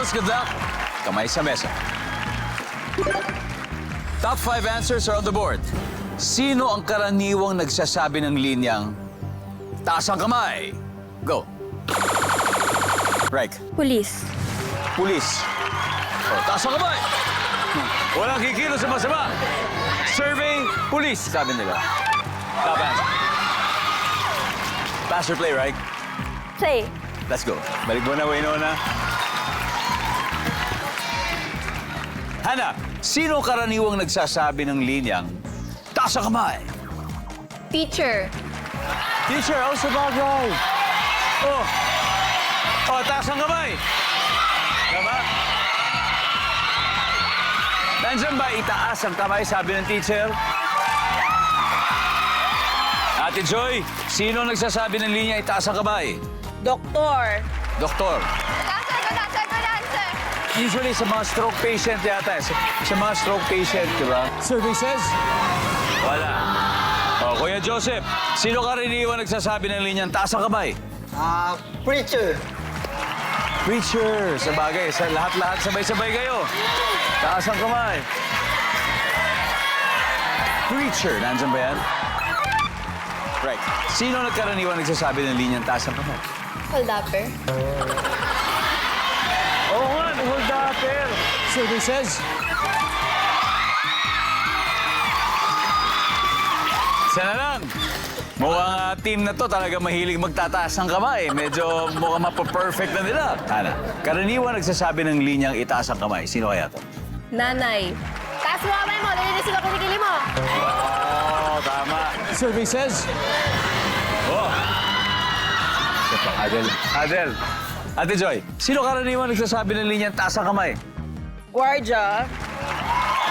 girls, good luck. Kamay sa mesa. Top 5 answers are on the board. Sino ang karaniwang nagsasabi ng linyang taas ang kamay? Go. Right. Police. Pulis. Oh, taas ang kamay. Walang kikilos sa masama. Survey, pulis, sabi nila. Top answer. Pass or play, right? Play. Let's go. Balik mo na, Waynona. Hana, sino karaniwang nagsasabi ng linyang taas ang kamay? Teacher. Teacher, oh, sabagay. Oh. Oh, taas ang kamay. Tama? Nandiyan ba itaas ang kamay, sabi ng teacher? Ate Joy, sino nagsasabi ng linya itaas ang kamay? Doktor. Doktor. Usually sa mga stroke patient yata. Sa mga stroke patient, di ba? Survey says? Wala. O, Kuya Joseph, sino karaniwang nagsasabi ng linyang taas ang kamay? Preacher. Preacher. Sa bagay, sa lahat-lahat sabay-sabay kayo. Taas ang kamay. Preacher. Nandyan ba yan? Right. Sino nagkaraniwang nagsasabi ng linyang taas ang kamay? Holdapper. Oo nga, hold up, pero. Survey says? Sana lang. Mukhang team na to talaga mahilig magtataas ng kamay. Medyo mukhang mapaperfect na nila. Ana, karaniwan nagsasabi ng linyang itaas ang kamay. Sino kaya to? Nanay. Taas mo kamay mo. Lilinis yung kinikili mo. Oh, tama. Survey says? Oh. Adel. Ate Joy, sino karaniwan nagsasabi ng linyang taas ang kamay? Guardia.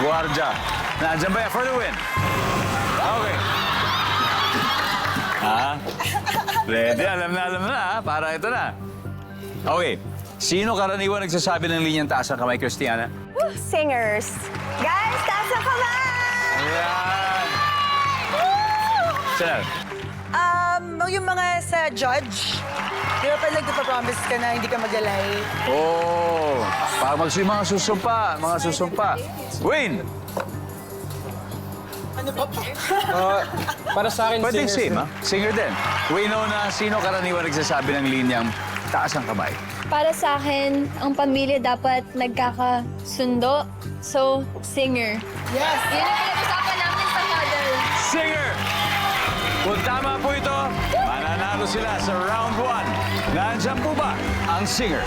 Guardia. Nandiyan ba yan for the win? Okay. Ha? Ready? Alam na, ha? Para ito na. Okay. Sino karaniwan nagsasabi ng linyang taas ang kamay, Christiana? Singers. Guys, taas ang kamay! Ayan. Sino? Yung mga sa judge, di ba pag nagpapromise ka na hindi ka maglalay? Oh, para mga susumpa. Wayne! Ano ba? Para sa akin, Pwede singers same, din. ha? Singer din. Waynona, sino karaniwan nagsasabi ng linyang taas ang kamay? Para sa akin, ang pamilya dapat nagkakasundo. So, singer. Yes! Yun ang pinag-usapan namin sa model. Singer! Kung tama po ito, mananalo sila sa round 1. Nandiyan po ba ang singer?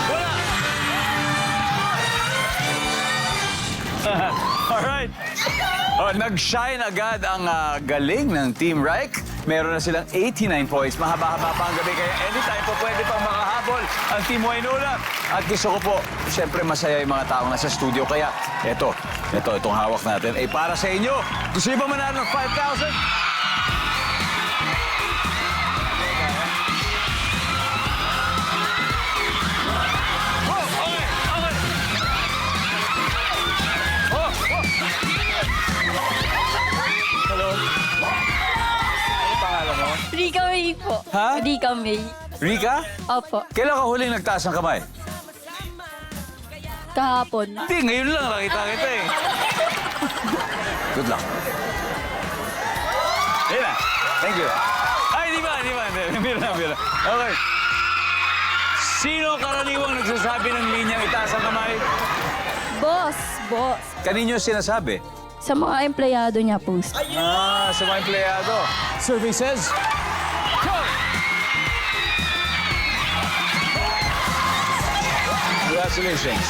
Wala! Alright. Oh, nag-shine agad ang galing ng Team Reich. Meron na silang 89 points. Mahaba-haba pa ang gabi, kaya anytime po pwede pang makahabol ang Team Waynona. At gusto ko po, siyempre masaya yung mga taong nasa studio. Kaya itong hawak natin ay para sa inyo. Gusto niyo ba manalo ng 5,000? Rika May po. Ha? Rika May. Rika? Opo. Kailan ka huling nagtaas ng kamay? Kahapon. Hindi, ngayon lang nakita kita eh. Good luck. Ayun na. Thank you. Ay, di ba? Mira. Okay. Sino karaniwang nagsasabi ng linyang itaas ang kamay? Boss. Kanino sinasabi? Sa mga empleyado niya po. Sa mga empleyado. Survey says? Go! Congratulations.